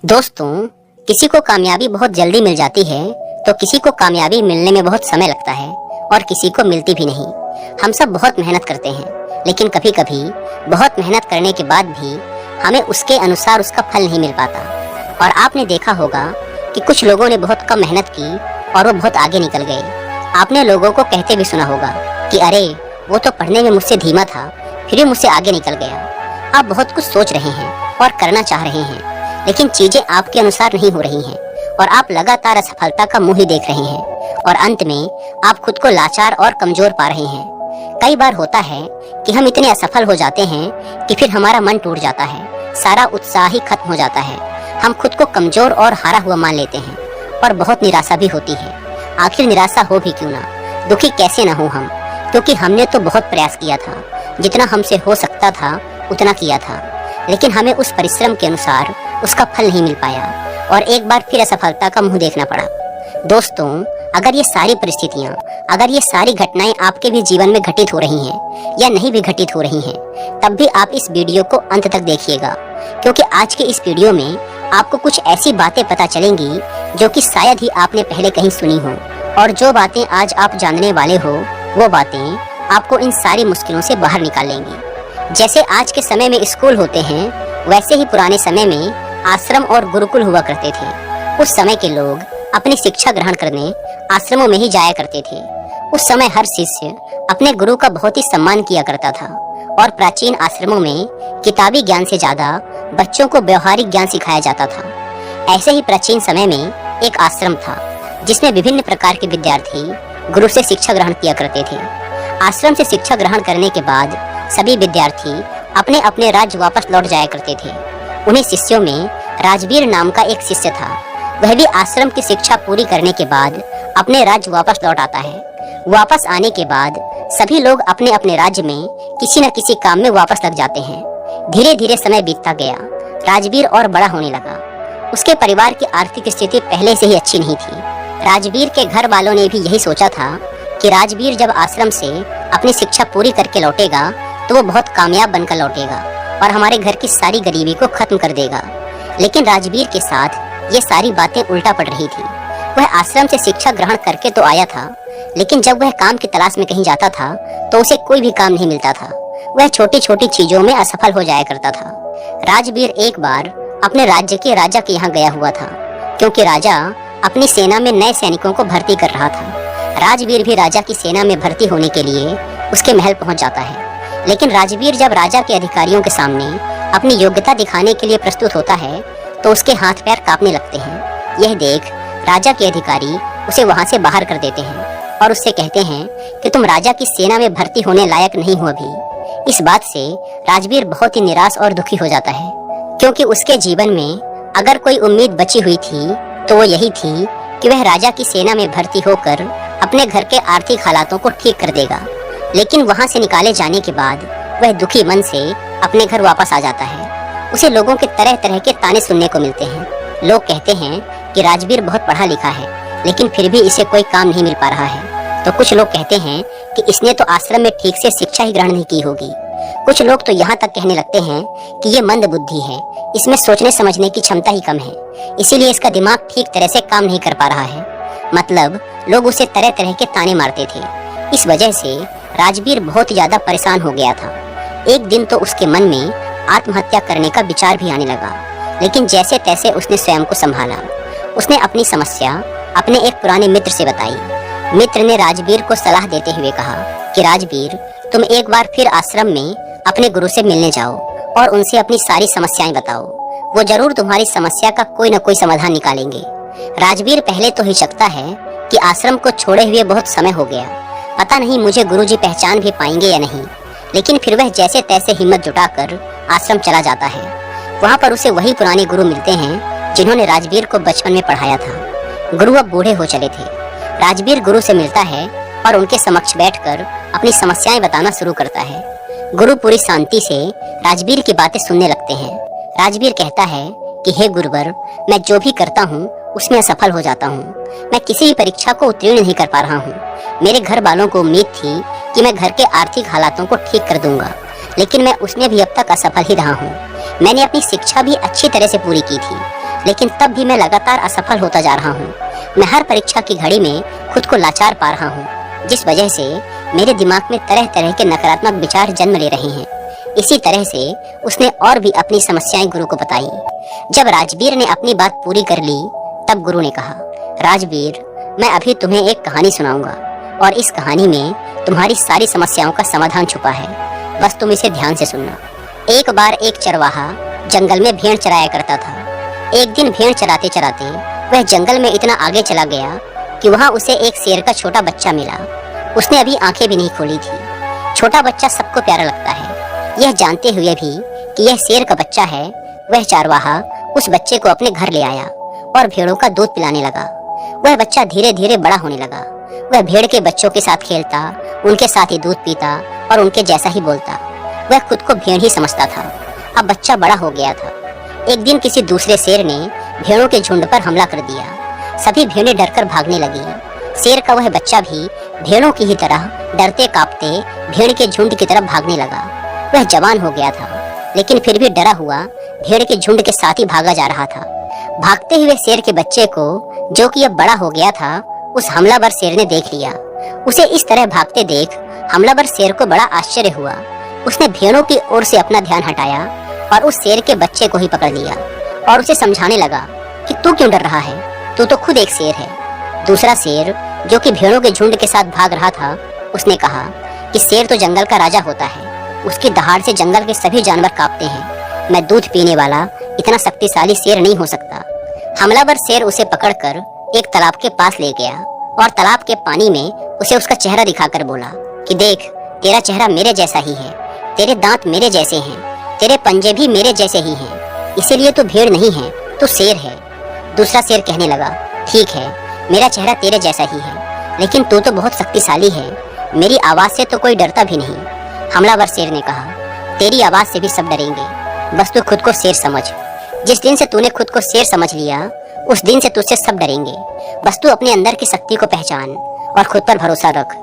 दोस्तों, किसी को कामयाबी बहुत जल्दी मिल जाती है तो किसी को कामयाबी मिलने में बहुत समय लगता है और किसी को मिलती भी नहीं। हम सब बहुत मेहनत करते हैं, लेकिन कभी कभी बहुत मेहनत करने के बाद भी हमें उसके अनुसार उसका फल नहीं मिल पाता। और आपने देखा होगा कि कुछ लोगों ने बहुत कम मेहनत की और वो बहुत आगे निकल गए। आपने लोगों को कहते भी सुना होगा कि अरे वो तो पढ़ने में मुझसे धीमा था, फिर भी मुझसे आगे निकल गया। आप बहुत कुछ सोच रहे हैं और करना चाह रहे हैं, लेकिन चीजें आपके अनुसार नहीं हो रही हैं और आप लगातार असफलता का मुंह ही देख रहे हैं और अंत में आप खुद को लाचार और कमजोर पा रहे हैं। कई बार होता है कि हम इतने असफल हो जाते हैं कि फिर हमारा मन टूट जाता है, सारा उत्साह ही खत्म हो जाता है। हम खुद को कमजोर और हारा हुआ मान लेते हैं और बहुत निराशा भी होती है। आखिर निराशा हो भी क्यों ना, दुखी कैसे ना हो हम, क्योंकि हमने तो बहुत प्रयास किया था, जितना हमसे हो सकता था उतना किया था, लेकिन हमें उस परिश्रम के अनुसार उसका फल नहीं मिल पाया और एक बार फिर असफलता का मुंह देखना पड़ा। दोस्तों, अगर ये सारी परिस्थितियां, अगर ये सारी घटनाएं आपके भी जीवन में घटित हो रही हैं या नहीं भी घटित हो रही हैं, तब भी आप इस वीडियो को अंत तक देखिएगा, क्योंकि आज के इस वीडियो में आपको कुछ ऐसी बातें पता चलेंगी जो कि शायद ही आपने पहले कहीं सुनी हो। और जो बातें आज आप जानने वाले हो, वो बातें आपको इन सारी मुश्किलों से बाहर निकालेंगी। जैसे आज के समय में स्कूल होते हैं, वैसे ही पुराने समय में आश्रम और गुरुकुल हुआ करते थे। उस समय के लोग अपनी शिक्षा ग्रहण करने आश्रमों में ही जाया करते थे। उस समय हर शिष्य अपने गुरु का बहुत ही सम्मान किया करता था और प्राचीन आश्रमों में किताबी ज्ञान से ज्यादा बच्चों को व्यवहारिक ज्ञान सिखाया जाता था। ऐसे ही प्राचीन समय में एक आश्रम था जिसमें विभिन्न प्रकार के विद्यार्थी गुरु से शिक्षा ग्रहण किया करते थे। आश्रम से शिक्षा ग्रहण करने के बाद सभी विद्यार्थी अपने अपने राज्य वापस लौट जाया करते थे। उन्हीं शिष्यों में राजवीर नाम का एक शिष्य था। वह भी आश्रम की शिक्षा पूरी करने के बाद अपने राज्य वापस लौट आता है। वापस आने के बाद सभी लोग अपने अपने राज्य में किसी न किसी काम में वापस लग जाते हैं। धीरे धीरे समय बीतता गया। राजवीर और बड़ा होने लगा। उसके परिवार की आर्थिक स्थिति पहले से ही अच्छी नहीं थी। राजवीर के घर वालों ने भी यही सोचा था कि राजवीर जब आश्रम से अपनी शिक्षा पूरी करके लौटेगा तो वो बहुत कामयाब बनकर लौटेगा और हमारे घर की सारी गरीबी को खत्म कर देगा। लेकिन राजवीर के साथ ये सारी बातें उल्टा पड़ रही थी। वह आश्रम से शिक्षा ग्रहण करके तो आया था, लेकिन जब वह काम की तलाश में कहीं जाता था तो उसे कोई भी काम नहीं मिलता था। वह छोटी छोटी चीजों में असफल हो जाया करता था। राजवीर एक बार अपने राज्य के राजा के यहाँ गया हुआ था, क्योंकि राजा अपनी सेना में नए सैनिकों को भर्ती कर रहा था। राजवीर भी राजा की सेना में भर्ती होने के लिए उसके महल पहुंच जाता है। लेकिन राजवीर जब राजा के अधिकारियों के सामने अपनी योग्यता दिखाने के लिए प्रस्तुत होता है तो उसके हाथ पैर कांपने लगते हैं। यह देख राजा के अधिकारी उसे वहां से बाहर कर देते हैं और उससे कहते हैं कि तुम राजा की सेना में भर्ती होने लायक नहीं हो अभी। इस बात से राजवीर बहुत ही निराश और दुखी हो जाता है, क्योंकि उसके जीवन में अगर कोई उम्मीद बची हुई थी तो वो यही थी कि वह राजा की सेना में भर्ती होकर अपने घर के आर्थिक हालातों को ठीक कर देगा। लेकिन वहां से निकाले जाने के बाद वह दुखी मन से अपने घर वापस आ जाता है। उसे लोगों के तरह तरह के ताने सुनने को मिलते हैं। लोग कहते हैं कि राजवीर बहुत पढ़ा लिखा है, लेकिन फिर भी इसे कोई काम नहीं मिल पा रहा है। तो कुछ लोग कहते हैं कि इसने तो आश्रम में ठीक से शिक्षा ही ग्रहण नहीं की होगी। कुछ लोग तो यहाँ तक कहने लगते हैं कि ये मंद बुद्धि है, इसमें सोचने समझने की क्षमता ही कम है, इसीलिए इसका दिमाग ठीक तरह से काम नहीं कर पा रहा है। मतलब लोग उसे तरह तरह के ताने मारते थे। इस वजह से राजवीर बहुत ज्यादा परेशान हो गया था। एक दिन तो उसके मन में आत्महत्या करने का विचार भी आने लगा, लेकिन जैसे तैसे उसने स्वयं को संभाला। उसने अपनी समस्या अपने एक पुराने मित्र से बताई। मित्र ने राजवीर को सलाह देते हुए कहा कि राजवीर, तुम एक बार फिर आश्रम में अपने गुरु से मिलने जाओ और उनसे अपनी सारी समस्याएं बताओ। वो जरूर तुम्हारी समस्या का कोई न कोई समाधान निकालेंगे। राजवीर पहले तो हिचकता है कि आश्रम को छोड़े हुए बहुत समय हो गया, पता नहीं मुझे गुरुजी पहचान भी पाएंगे या नहीं। लेकिन फिर वह जैसे तैसे हिम्मत जुटाकर आश्रम चला जाता है। वहाँ पर उसे वही पुराने गुरु मिलते हैं जिन्होंने राजवीर को बचपन में पढ़ाया था। गुरु अब बूढ़े हो चले थे। राजवीर गुरु से मिलता है और उनके समक्ष बैठकर अपनी समस्याएं बताना शुरू करता है। गुरु पूरी शांति से राजवीर की बातें सुनने लगते हैं। राजवीर कहता है कि हे गुरुवर, मैं जो भी करता हूँ उसमें असफल हो जाता हूँ। मैं किसी भी परीक्षा को उत्तीर्ण नहीं कर पा रहा हूँ। मेरे घर वालों को उम्मीद थी कि मैं घर के आर्थिक हालातों को ठीक कर दूंगा, लेकिन मैं उसमें भी अब तक असफल ही रहा हूँ। मैंने अपनी शिक्षा भी अच्छी तरह से पूरी की थी, लेकिन तब भी मैं लगातार असफल होता जा रहा हूँ। मैं हर परीक्षा की घड़ी में खुद को लाचार पा रहा हूँ, जिस वजह से मेरे दिमाग में तरह तरह के नकारात्मक विचार जन्म ले रहे हैं। इसी तरह से उसने और भी अपनी समस्याएं गुरु को बताई। जब राजवीर ने अपनी बात पूरी कर ली, तब गुरु ने कहा, राजवीर, मैं अभी तुम्हें एक कहानी सुनाऊंगा और इस कहानी में तुम्हारी सारी समस्याओं का समाधान छुपा है। बस तुम इसे ध्यान से सुनना। एक बार एक चरवाहा जंगल में भेड़ चराया करता था। एक दिन भेड़ चराते चराते वह जंगल में इतना आगे चला गया कि वहाँ उसे एक शेर का छोटा बच्चा मिला। उसने अभी आंखें भी नहीं खोली थी। छोटा बच्चा सबको प्यारा लगता है। यह जानते हुए भी कि यह शेर का बच्चा है, वह चरवाहा उस बच्चे को अपने घर ले आया और भेड़ों का दूध पिलाने लगा। वह बच्चा धीरे धीरे बड़ा होने लगा। वह भेड़ के बच्चों के साथ खेलता, उनके साथ ही दूध पीता और उनके जैसा ही बोलता। वह खुद को भेड़ ही समझता था। अब बच्चा बड़ा हो गया था। एक दिन किसी दूसरे शेर ने भेड़ों के झुंड पर हमला कर दिया। सभी भेड़ें डरकर भागने लगी। शेर का वह बच्चा भी भेड़ों की ही तरह डरते कांपते भेड़ के झुंड की तरफ भागने लगा। वह जवान हो गया था, लेकिन फिर भी डरा हुआ भेड़ के झुंड के साथ ही भागा जा रहा था। भागते हुए शेर के बच्चे को, जो कि अब बड़ा हो गया था, उस हमलावर शेर ने देख लिया। उसे इस तरह भागते देख हमलावर शेर को बड़ा आश्चर्य हुआ। उसने भेड़ों की ओर से अपना ध्यान हटाया और उस शेर के बच्चे को ही पकड़ लिया और उसे समझाने लगा कि तू क्यों डर रहा है, तू तो खुद एक शेर है। दूसरा शेर, जो कि भेड़ों के झुंड के साथ भाग रहा था, उसने कहा कि शेर तो जंगल का राजा होता है। उसकी दहाड़ से जंगल के सभी जानवर कांपते हैं। मैं दूध पीने वाला इतना शक्तिशाली शेर नहीं हो सकता। हमलावर शेर उसे पकड़कर एक तालाब के पास ले गया और तालाब के पानी में उसे उसका चेहरा दिखाकर बोला कि देख, तेरा चेहरा मेरे जैसा ही है, तेरे दांत मेरे जैसे हैं, तेरे पंजे भी मेरे जैसे ही हैं, इसीलिए तू भेड़ नहीं है, तू शेर है। दूसरा शेर कहने लगा, ठीक है, मेरा चेहरा तेरे जैसा ही है, लेकिन तू तो बहुत शक्तिशाली है, मेरी आवाज से तो कोई डरता भी नहीं। हमलावर शेर ने कहा, तेरी आवाज से भी सब डरेंगे, बस तू खुद को शेर समझ। जिस दिन से तूने खुद को शेर समझ लिया, उस दिन से तुझसे सब डरेंगे। बस तू अपने अंदर की शक्ति को पहचान और खुद पर भरोसा रख।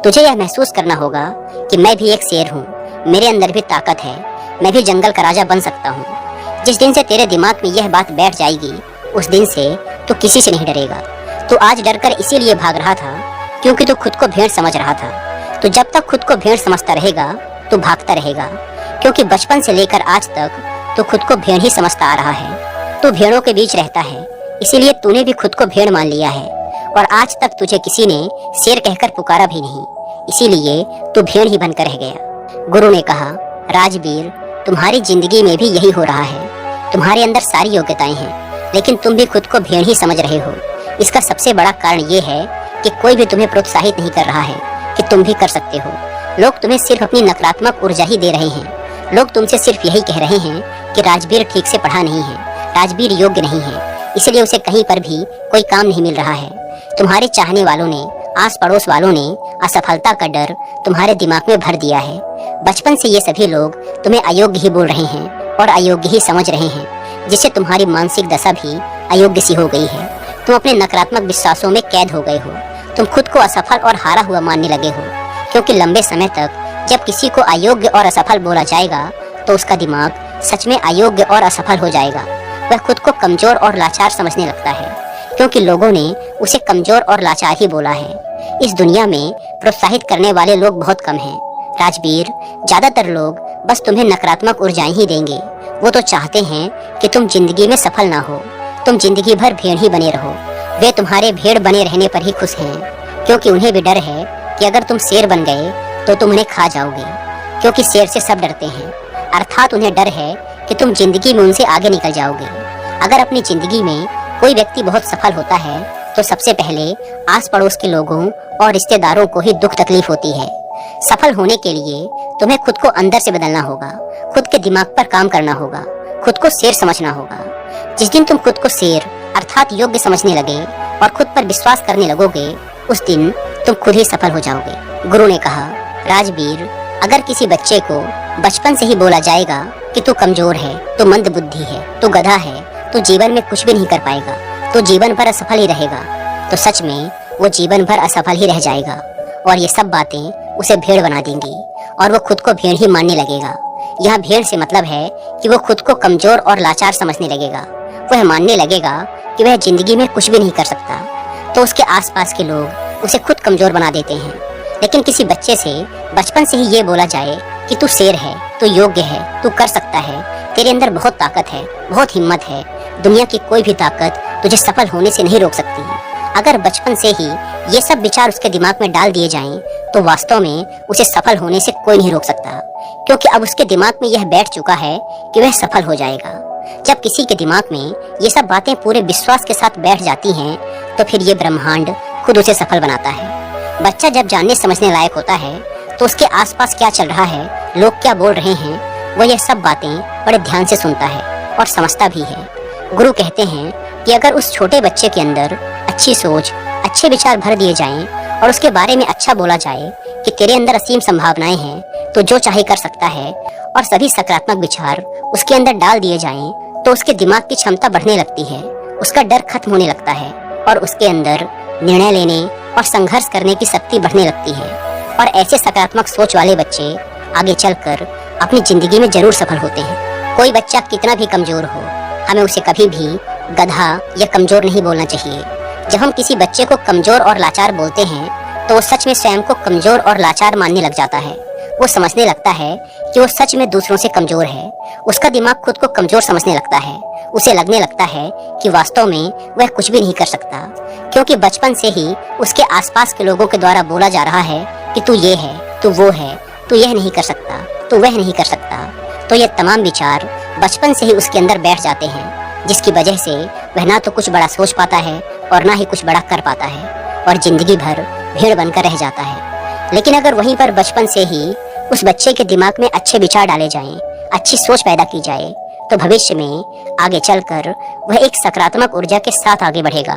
तुझे यह महसूस करना होगा कि मैं भी एक शेर हूँ, मेरे अंदर भी ताकत है, मैं भी जंगल का राजा बन सकता हूँ। जिस दिन से तेरे दिमाग में यह बात बैठ जाएगी, उस दिन से तू किसी से नहीं डरेगा। तू आज डरकर इसीलिए भाग रहा था क्योंकि तू खुद को भेड़ समझ रहा था। तो जब तक खुद को भेड़ समझता रहेगा, तू भागता रहेगा, क्योंकि बचपन से लेकर आज तक तू खुद को भेड़ ही समझता आ रहा है। तू भेड़ों के बीच रहता है, इसीलिए तूने भी खुद को भेड़ मान लिया है और आज तक तुझे किसी ने शेर कहकर पुकारा भी नहीं, इसीलिए तू भेड़ ही बनकर रह गया। गुरु ने कहा, राजवीर, तुम्हारी जिंदगी में भी यही हो रहा है। तुम्हारे अंदर सारी योग्यताएं हैं, लेकिन तुम भी खुद को भेड़ ही समझ रहे हो। इसका सबसे बड़ा कारण ये है कि कोई भी तुम्हें प्रोत्साहित नहीं कर रहा है कि तुम भी कर सकते हो। लोग तुम्हें सिर्फ अपनी नकारात्मक ऊर्जा ही दे रहे हैं। लोग तुमसे सिर्फ यही कह रहे हैं कि राजवीर ठीक से पढ़ा नहीं है, राजवीर योग्य नहीं है, इसलिए उसे कहीं पर भी कोई काम नहीं मिल रहा है। तुम्हारे चाहने वालों ने, आस पड़ोस वालों ने असफलता का डर तुम्हारे दिमाग में भर दिया है। बचपन से ये सभी लोग तुम्हें अयोग्य ही बोल रहे हैं और अयोग्य ही समझ रहे हैं, जिससे तुम्हारी मानसिक दशा भी अयोग्य सी हो गई है। तुम अपने नकारात्मक विश्वासों में कैद हो गए हो। तुम खुद को असफल और हारा हुआ मानने लगे हो, क्योंकि लंबे समय तक जब किसी को अयोग्य और असफल बोला जाएगा तो उसका दिमाग सच में अयोग्य और असफल हो जाएगा। वह खुद को कमजोर और लाचार समझने लगता है, क्योंकि लोगों ने उसे कमजोर और लाचार ही बोला है। इस दुनिया में प्रोत्साहित करने वाले लोग बहुत कम हैं। राजवीर, ज्यादातर लोग बस तुम्हें नकारात्मक ऊर्जाएं ही देंगे। वो तो चाहते हैं कि तुम जिंदगी में सफल ना हो, तुम जिंदगी भर भेड़ ही बने रहो। वे तुम्हारे भेड़ बने रहने पर ही खुश हैं, क्योंकि उन्हें भी डर है कि अगर तुम शेर बन गए तो तुम उन्हें खा जाओगे, क्योंकि शेर से सब डरते हैं। अर्थात उन्हें डर है कि तुम जिंदगी में उनसे आगे निकल जाओगे। अगर अपनी जिंदगी में कोई व्यक्ति बहुत सफल होता है तो सबसे पहले आस पड़ोस के लोगों और रिश्तेदारों को ही दुख तकलीफ होती है। सफल होने के लिए तुम्हें खुद को अंदर से बदलना होगा, खुद के दिमाग पर काम करना होगा, खुद को शेर समझना होगा। जिस दिन तुम खुद को शेर अर्थात योग्य समझने लगे और खुद पर विश्वास करने लगोगे, उस दिन तुम खुद ही सफल हो जाओगे। गुरु ने कहा, राजवीर, अगर किसी बच्चे को बचपन से ही बोला जाएगा कि तू कमजोर है, तू मंद बुद्धि है, तू गधा है, तो जीवन में कुछ भी नहीं कर पाएगा, तो जीवन भर असफल ही रहेगा, तो सच में वो जीवन भर असफल ही रह जाएगा और ये सब बातें उसे भेड़ बना देंगी और वो खुद को भेड़ ही मानने लगेगा। यह भेड़ से मतलब है कि वो खुद को कमजोर और लाचार समझने लगेगा वह मानने लगेगा कि वह जिंदगी में कुछ भी नहीं कर सकता, तो उसके आसपास के लोग उसे खुद कमजोर बना देते हैं। लेकिन किसी बच्चे से बचपन से ही ये बोला जाए कि तू शेर है, तू योग्य है, तू कर सकता है, तेरे अंदर बहुत ताकत है, बहुत हिम्मत है, दुनिया की कोई भी ताकत तुझे सफल होने से नहीं रोक सकती। अगर बचपन से ही ये सब विचार उसके दिमाग में डाल दिए जाएं, तो वास्तव में उसे सफल होने से कोई नहीं रोक सकता, क्योंकि अब उसके दिमाग में यह बैठ चुका है कि वह सफल हो जाएगा। जब किसी के दिमाग में ये सब बातें पूरे विश्वास के साथ बैठ जाती हैं, तो फिर ये ब्रह्मांड खुद उसे सफल बनाता है। बच्चा जब जानने समझने लायक होता है, तो उसके आसपास क्या चल रहा है, लोग क्या बोल रहे हैं, वह यह सब बातें बड़े ध्यान से सुनता है और समझता भी है। गुरु कहते हैं कि अगर उस छोटे बच्चे के अंदर अच्छी सोच, अच्छे विचार भर दिए जाएं और उसके बारे में अच्छा बोला जाए कि तेरे अंदर असीम संभावनाएं हैं, तो जो चाहे कर सकता है, और सभी सकारात्मक विचार उसके अंदर डाल दिए जाएं, तो उसके दिमाग की क्षमता बढ़ने लगती है, उसका डर खत्म होने लगता है और उसके अंदर निर्णय लेने और संघर्ष करने की शक्ति बढ़ने लगती है। और ऐसे सकारात्मक सोच वाले बच्चे आगे चलकर अपनी जिंदगी में जरूर सफल होते हैं। कोई बच्चा कितना भी कमजोर हो, हमें उसे कभी भी गधा या कमजोर नहीं बोलना चाहिए। जब हम किसी बच्चे को कमजोर और लाचार बोलते हैं, तो वो सच में स्वयं को कमजोर और लाचार मानने लग जाता है। वो समझने लगता है कि वो सच में दूसरों से कमजोर है। उसका दिमाग खुद को कमजोर समझने लगता है। उसे लगने लगता है कि वास्तव में वह कुछ भी नहीं कर सकता, क्योंकि बचपन से ही उसके आसपास के लोगों के द्वारा बोला जा रहा है कि तू ये है, तू वो है, तू यह नहीं कर सकता, तू वह नहीं कर सकता। तो ये तमाम विचार बचपन से ही उसके अंदर बैठ जाते हैं, जिसकी वजह से वह ना तो कुछ बड़ा सोच पाता है और ना ही कुछ बड़ा कर पाता है, और जिंदगी भर भेड़ बनकर रह जाता है। लेकिन अगर वहीं पर बचपन से ही उस बच्चे के दिमाग में अच्छे विचार डाले जाएं, अच्छी सोच पैदा की जाए, तो भविष्य में आगे चलकर वह एक सकारात्मक ऊर्जा के साथ आगे बढ़ेगा।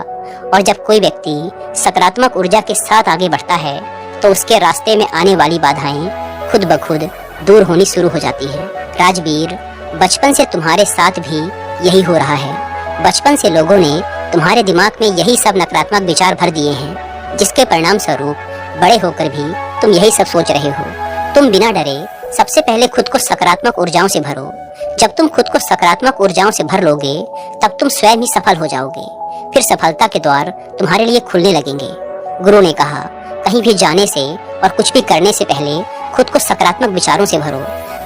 और जब कोई व्यक्ति सकारात्मक ऊर्जा के साथ आगे बढ़ता है, तो उसके रास्ते में आने वाली बाधाएं खुद ब खुद दूर होनी शुरू हो जाती है। राजवीर, बचपन से तुम्हारे साथ भी यही हो रहा है। बचपन से लोगों ने तुम्हारे दिमाग में यही सब नकारात्मक विचार भर दिए हैं, जिसके परिणाम स्वरूप बड़े होकर भी तुम यही सब सोच रहे हो। तुम बिना डरे सबसे पहले खुद को सकारात्मक ऊर्जाओं से भरो। जब तुम खुद को सकारात्मक ऊर्जाओं से भर लोगे, तब तुम स्वयं ही सफल हो जाओगे। फिर सफलता के द्वार तुम्हारे लिए खुलने लगेंगे। गुरु ने कहा, कहीं भी जाने से और कुछ भी करने से पहले खुद को सकारात्मक विचारों से भरो।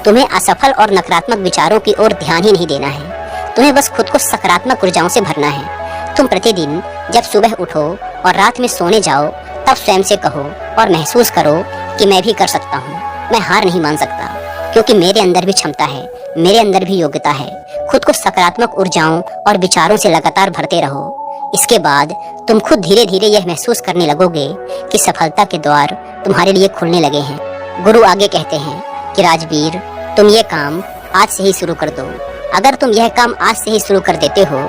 तुम्हें असफल और नकारात्मक विचारों की ओर ध्यान ही नहीं देना है। तुम्हें बस खुद को सकारात्मक ऊर्जाओं से भरना है। तुम प्रतिदिन जब सुबह उठो और रात में सोने जाओ, तब स्वयं से कहो और महसूस करो कि मैं भी कर सकता हूँ, मैं हार नहीं मान सकता, क्योंकि मेरे अंदर भी क्षमता है, मेरे अंदर भी योग्यता है। खुद को सकारात्मक ऊर्जाओं और विचारों से लगातार भरते रहो। इसके बाद तुम खुद धीरे धीरे यह महसूस करने लगोगे कि सफलता के द्वार तुम्हारे लिए खुलने लगे हैं। गुरु आगे कहते हैं कि राजवीर, तुम ये काम आज से ही शुरू कर दो। अगर तुम यह काम आज से ही शुरू कर देते हो,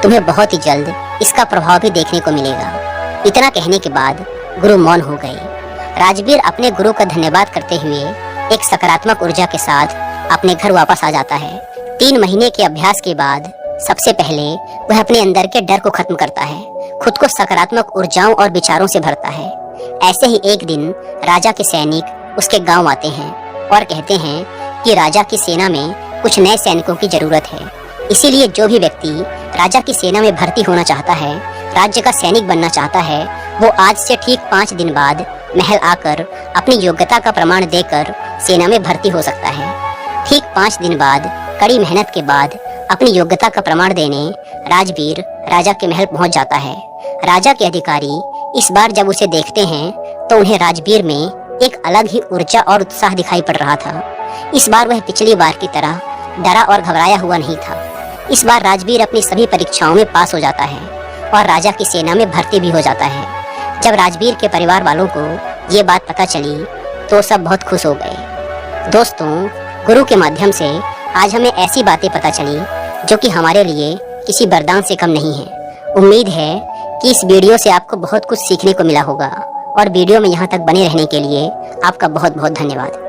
तुम्हें बहुत ही जल्द इसका प्रभाव भी देखने को मिलेगा। इतना कहने के बाद गुरु मौन हो गए। राजवीर अपने गुरु का धन्यवाद करते हुए एक सकारात्मक ऊर्जा के साथ अपने घर वापस आ जाता है। 3 महीने के अभ्यास के बाद सबसे पहले वह अपने अंदर के डर को खत्म करता है, खुद को सकारात्मक ऊर्जाओं और विचारों से भरता है। ऐसे ही एक दिन राजा के सैनिक उसके गांव आते हैं और कहते हैं कि राजा की सेना में कुछ नए सैनिकों की जरूरत है। इसीलिए जो भी व्यक्ति राजा की सेना में भर्ती होना चाहता है, राज्य का सैनिक बनना चाहता है, वो आज से ठीक 5 दिन बाद महल आकर अपनी योग्यता का प्रमाण देकर सेना में भर्ती हो सकता है। ठीक 5 दिन बाद कड़ी मेहनत के बाद अपनी योग्यता का प्रमाण देने राजवीर राजा के महल पहुंच जाता है। राजा के अधिकारी इस बार जब उसे देखते हैं, तो उन्हें राजवीर में एक अलग ही ऊर्जा और उत्साह दिखाई पड़ रहा था। इस बार वह पिछली बार की तरह डरा और घबराया हुआ नहीं था। इस बार राजवीर अपनी सभी परीक्षाओं में पास हो जाता है और राजा की सेना में भर्ती भी हो जाता है। जब राजवीर के परिवार वालों को ये बात पता चली, तो सब बहुत खुश हो गए। दोस्तों, गुरु के माध्यम से आज हमें ऐसी बातें पता चली जो कि हमारे लिए किसी वरदान से कम नहीं है। उम्मीद है कि इस वीडियो से आपको बहुत कुछ सीखने को मिला होगा, और वीडियो में यहाँ तक बने रहने के लिए आपका बहुत बहुत धन्यवाद।